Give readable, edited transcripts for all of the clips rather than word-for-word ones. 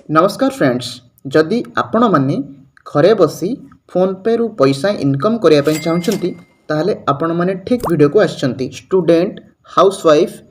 नमस्कार फ्रेंड्स जदि आपण माने घरे बसी फोन पे रु पैसा इनकम करिया पय चाहउछंती ताहले आपण माने ठीक वीडियो को आछंती। स्टूडेंट हाउसवाइफ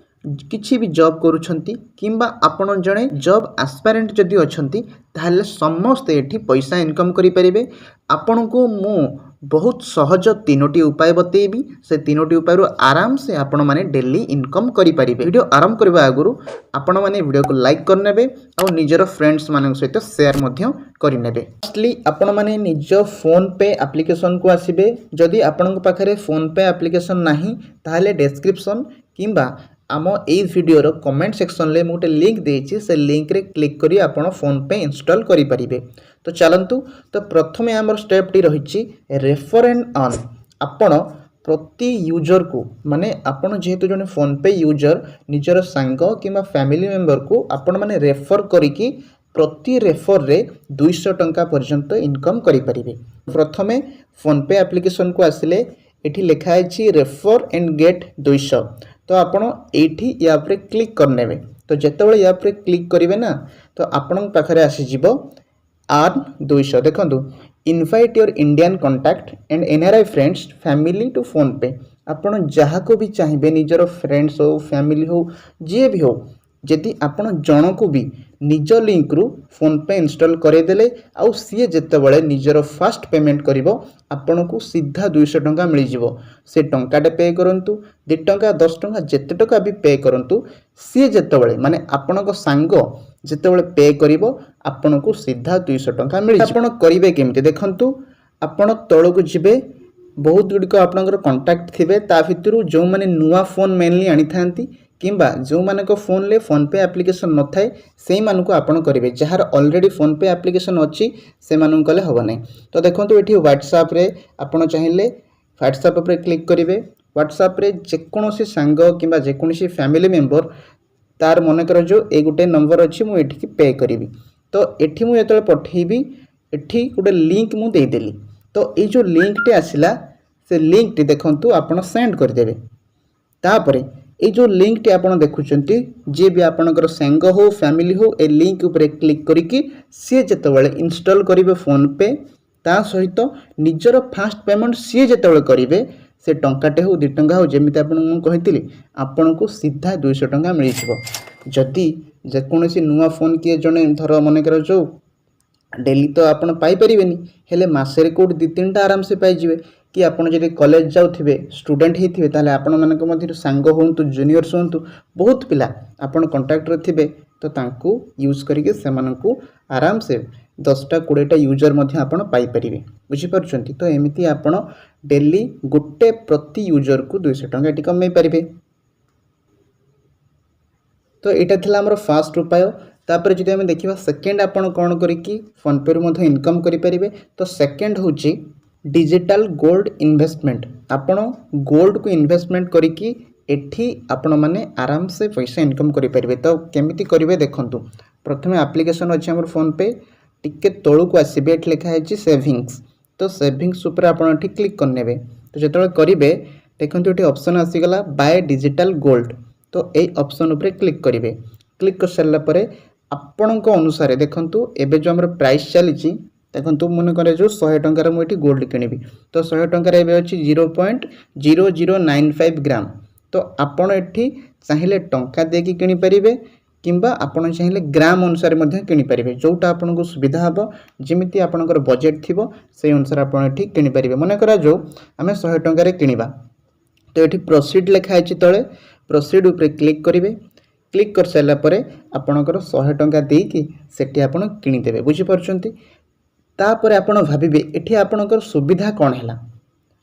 किछि भी जॉब करूछंती किंबा आपण जणे जॉब एस्पिरेंट जदि अछंती ताहले समस्त एठी पैसा इनकम करि परिबे। आपण को मु बहुत सहज तीनोटी उपाय बतेबी। से तीनोटी उपाय आराम से आपण माने डेली इनकम करि परिबे। वीडियो आरंभ करबा आगुरु आपण माने वीडियो को लाइक करनेबे और निजर फ्रेंड्स मानक सहित शेयर मध्य करिनेबे। फर्स्टली आपण माने निज फोन पे एप्लिकेशन को आसीबे। जदि आपण पाखरे फोन पे एप्लिकेशन नाही ताहले डिस्क्रिप्शन किंबा आम ए वीडियो रो कमेंट सेक्शन ले मोटे लिंक देछि। से लिंक रे क्लिक करी आपण फोन पे इंस्टॉल करि परिबे। तो चलंतु तो प्रथमे हमर स्टेप टी रहिछि रेफर एंड अर्न। आपण प्रति यूजर को माने आपण जेहेतु जने फोन पे यूजर निजर सांग किंबा फैमिली मेंबर को आपण माने रेफर करिकि प्रति रेफर रे 200 टंका पर्यंत इनकम करि परिबे। प्रथमे फोन पे एप्लिकेशन को आसिले एठी लिखा है रेफर एंड गेट 200। तो आपण एठी या पर क्लिक करनेबे। तो जेतेबेले या पर क्लिक करिवे ना तो आपण पाखरे आसी जिवो अर्न 200। देखंतु invite your Indian contact and NRI friends family to PhonePe. आपण जहाँ को भी चाहिए निजर फ्रेंड्स हो फैमिली हो जी भी हो जदि आपण जन को भी निज लिंक रु फोन पे इंस्टॉल करदेले आउ सी जितेबाला निजर फास्ट पेमेंट करिवो आपण को सीधा 200 टंका मिल जिवो। से टंकाटे पे करंतु 2 टंका 10 टंका जेते टंका भी पे करंतु सी जितेबाला माने आपण को सांग जितेबाला पे करिवो आपण को सीधा 200 टंका मिल जिवो। आपण करिवे केमते देखंतु आपण तळ को जिवे बहुत गुड़िक आपणकर कंटाक्ट थिबे ता भितरु जो माने नुआ फोन मेनली आनी थांती किंबा जो मानक फोन ले फोन पे एप्लिकेशन न थाए से मानक आपण करिवे। जहार ऑलरेडी फोन पे एप्लिकेशन अछि से मानन कले होबो नै। तो देखंतु एठी व्हाट्सएप रे आपण चाहिले व्हाट्सएप पर क्लिक करिवे। व्हाट्सएप रे जे कोनोसी सांग किंबा जे कोनोसी फैमिली मेंबर तार मन कर जो ए गुटे नंबर अछि मु एठी की पे करिवि। तो एठी मु एतले पठेबी एठी गुटे लिंक मु देई देली। तो ए जो लिंक टे आसिला से लिंक टी देखंतु आपण सेंड कर देबे। तापरे ए जो लिंक टी आपण देखुचंती जे भी आपणकर संग हो फैमिली हो ए लिंक ऊपर क्लिक करिकि सी जेतेबेले इंस्टॉल करिवे फोन पे ता सहित निजर फास्ट पेमेंट सी जेतेबेले करिवे से टंकाटे हो 2 टंका हो जेमिति आपण मु कहितली आपण को सीधा 200 टंका मिल जिवो। जदि जे कोनोसी नुवा फोन किए जने धर मन कर जो डेली तो आपण पाई परिबेनी हेले मासेरे कोड 2-3 टा आराम से पाई जिवे। कि आपण जदि कॉलेज जाउथिबे स्टूडेंट हेथिबे ताले आपण मानक मध्यरु सांग होंतु जूनियर्स होंतु बहुत पिला आपण कांटेक्ट रे थिबे तो तांकू यूज करिके से मानकू आराम से 10टा 20टा यूजर मध्ये आपण पाई परिबे। बुझी परछंती। तो एमिति आपण डेली गुट्टे प्रति यूजर को 200 टंका एटी कमै परिबे। तो एटा थिला हमर फास्ट उपाय। तापर जदि हम देखिबा सेकंड आपण कोन करिकि फोन पे रु मध्ये इनकम करि परिबे। तो सेकंड होची डिजिटल गोल्ड इन्वेस्टमेंट। आपण गोल्ड को इन्वेस्टमेंट करिकि एठी आपण माने आराम से पैसा इनकम करि परिबे। तो केमिति करिवे देखंतु प्रथमे एप्लिकेशन अछि हमर फोन पे टिके तळु को आसीबे एठी लिखा है सेविंग्स। तो सेविंग्स ऊपर आपण एठी क्लिक करनेबे। तो जेतळे करिवे देखंतु एठी ऑप्शन आसी गला बाय डिजिटल गोल्ड। तो ए ऑप्शन ऊपर क्लिक करिवे। क्लिक कर सरला परे आपण को अनुसार देखंतु एबे जो हमर प्राइस चलीची देखंतु मन करे जो 100 टंकार मु एठी गोल्ड किनिबी। तो 100 टंकार एबे अछि 0.0095 ग्राम। तो आपण एठी चाहिले टंका देकी किनि परिबे किंबा आपण चाहिले ग्राम अनुसार मध्ये किनि परिबे जोटा आपण को सुविधा हबो जेमिति आपणकर बजेट थिबो से अनुसार आपण एठी किनि परिबे। मन करा जो हमें 100 टंकार किनिबा तो एठी प्रोसीड लिखा है तळे प्रोसीड ऊपर क्लिक करिवे। क्लिक कर साइला परे आपणकर 100 टंका देकी सेठी आपण किनि देबे। बुझी परछंती। तापर आपण भाबिबे एठी आपणकर सुविधा कोन हैला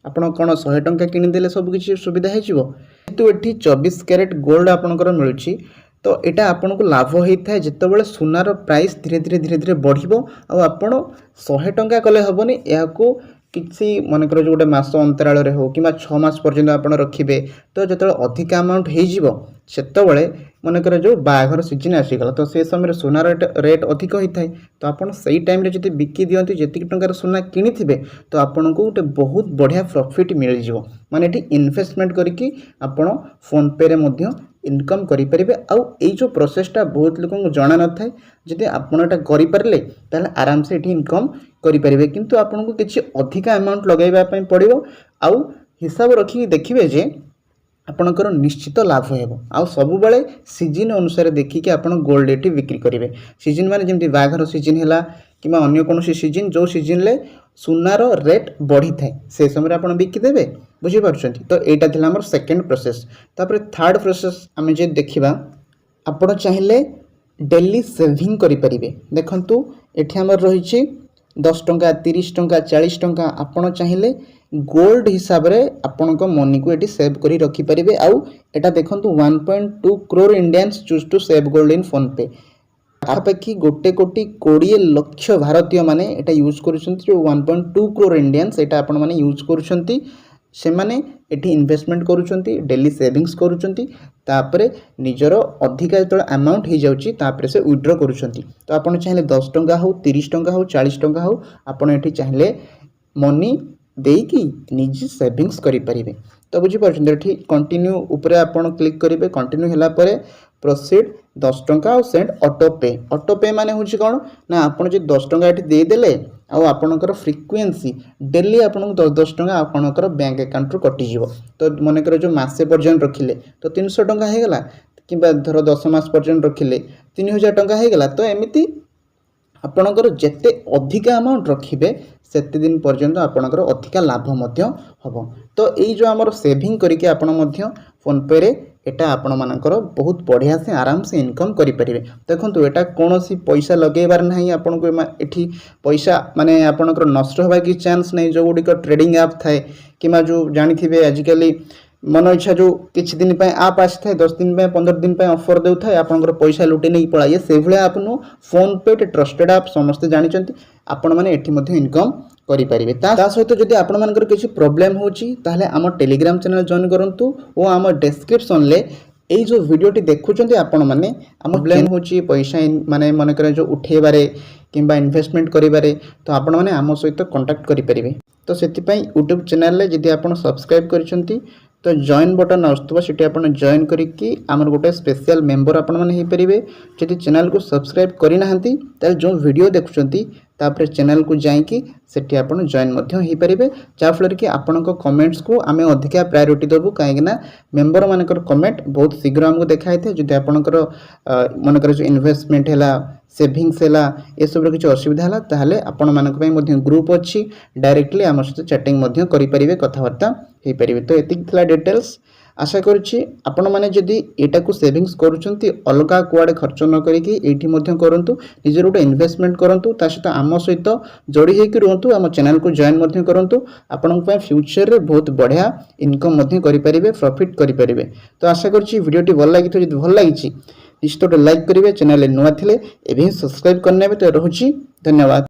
आपण कोन 100 टंका किनि देले सब किछि सुविधा हे जिवो। तो एठी 24 कैरेट गोल्ड आपणकर मिलुछि। तो एटा आपन को लाभ होइथाय जेतेबेले सोनार प्राइस धीरे धीरे बढ़िबो आ आपण 100 टंका कले हबनी याको किसी मनकर जो गोटे मास अंतराल रे हो कि 6 मास पर्यंत आपण रखिबे। तो जेतेबेले अधिक अमाउंट हे जिवो सेतेबेले मनकर जो बाघर सीजन आसी गला तो से समय सोनार रेट अधिक होइथाय। तो आपण सही टाइम रे जति बिकी दियंती जेति टंकार सोना किनिथिबे तो आपण को गोटे बहुत बढ़िया प्रॉफिट मिल जिवो। माने एठी इन्वेस्टमेंट करिकि आपण फोन पे रे मध्ये इनकम करें आउ जो प्रोसेसटा बहुत लोक जना न थाए जदि आपटा करें ताल आराम से ये इनकम करेंगे किंतु आपको किसी अधिका अमाउंट लगाइवाई पड़ो आउ हिसाब रखिक देखिए जे आपणकर निश्चित लाभ हो आउ सब बेले सीजन अनुसार देखिए आप गोल्ड ये बिक्री करेंगे सीजन माने जमी बाघर सीजन है कि अन्य कौन सीजन जो सीजन ले सुनार रेट बढ़ी थाए से समय आप बिकिदेवे बुझीपार। तो यहाँ था आम सेकेंड प्रोसेस। तापर थर्ड प्रोसेस आम जो देखा आप चाहिए डेली सेविंग करें देखु ये आम रही 10 टंका 30 टंका 40 टंका आपड़ चाहिए गोल्ड हिसाब से आपण मनी को ये सेव कर रखिपारे आउ एटा देखु 1.2 crore Indians choose to save gold in PhonePe पाखापाखि 1,20,20 लक्ष भारतीय माने एटा यूज करुछंती 1.2 करोड़ इंडियंस एटा आपण माने यूज करुछंती से माने एठी इन्वेस्टमेंट करुछंती डेली सेविंग्स करुछंती तापरे निजर अधिका जो अमाउंट हो जाउची तापरे से विड्रॉ करुछंती। तो आपण चाहिले 10 टंका हो 30 टंका हो 40 टंका हो आपण एठी चाहिले मनी देकी निजी सेविंग्स करें। तो बुझीपार ये कंटिन्यू उपरे आपण क्लिक करेंगे कंटिन्यू होला परे प्रोसीड 10 टंका और सेंड ऑटो पे माने होची कौन ना आपण जो 10 टंका ये देदेले आपणकर फ्रिक्वेन्सी डेली आपको 10 टंका आपणकर बैंक अकाउंट रू कटिज। तो मनकर जो मसे पर्यंत रखिले तो 300 टंका होगला कि धर 10 मास पर्यंत रखिले 3000 टंका होगला। तो एमती आपणकर जेते अधिका अमाउंट रखिबे सेते दिन पर्यंत आपणकर अधिका लाभ हम। तो यही जो आमर सेविंग करके आपण फोन पे रे एटा आपण मानकर बहुत बढ़िया से आराम से इनकम करें। देखो एटा कौन सी पैसा लगेबार नहीं आपन को एठी पैसा माने आपणकर नष्ट होगा कि चांस नहीं जो गुड़िक ट्रेडिंग ऐप थाए कि जो जानी आजिकल मन इच्छा जो किसी दिन आप आसी था 10 दिन 15 दिन ऑफर देउ था आपनकर पैसा लुटे नहीं पड़ाए से भाया आप नु फोन पे ट्रस्टेड ऐप समस्ते जानते आपण मैंने एटी इनकम करें। सहित जदि आपण मानकर किसी प्रॉब्लम होची ताहले आम टेलीग्राम चैनल जॉइन करंतु और आम डिस्क्रिप्शन ले यही जो वीडियोटी देखुं आपण मैंने आम प्रॉब्लम होची पैसा माने मनकर जो उठेबारे किंबा इन्वेस्टमेंट करें तो आपण मैंने आम सहित कांटेक्ट करें। तो से यूट्यूब चैनल जदि आप सब्सक्राइब करछंती तो जॉइन बटन आसुव से जॉइन करिकी आमर गोटे स्पेशल मेंबर आपण मैंने हो पारे। जदि चैनल को सब्सक्राइब करना ताल जो वीडियो देखुंत तापर चैनल को जाइकी सेठी आप जॉइन हो पारे जहाँफल कि आपण कमेंट्स को आम अधिका प्रायोरिटी देवु कहीं मेंबर मानकर कमेंट बहुत शीघ्र आमको देखाई थे जदि आपणकर मनकर जो इन्वेस्टमेंट है सेविंग्स है ये सब किसी असुविधा है ताहले आपण मानक ग्रुप अच्छी डायरेक्टली आम सहित चैटिंग करें कथबार्ता हो पारे। तो ये डिटेल्स आशा करुच्ची आपण मैंने जदि एटा को सेविंग्स करुँच अलग कुआड़े खर्च न करी करूँ निजर गोटे इन्वेस्टमेंट करूँ सहित आम सहित जोड़ी होकर रुहतु आम चैनल को जॉइन करूँ आपण फ्यूचर रे बहुत बढ़िया इनकम करें प्रॉफिट करें। तो आशा करुच्ची वीडियोटी भल लगी तो जब भल लगी निश्चित लाइक करेंगे चैनल नुआ थे एवं सब्सक्राइब करने तो रोची धन्यवाद।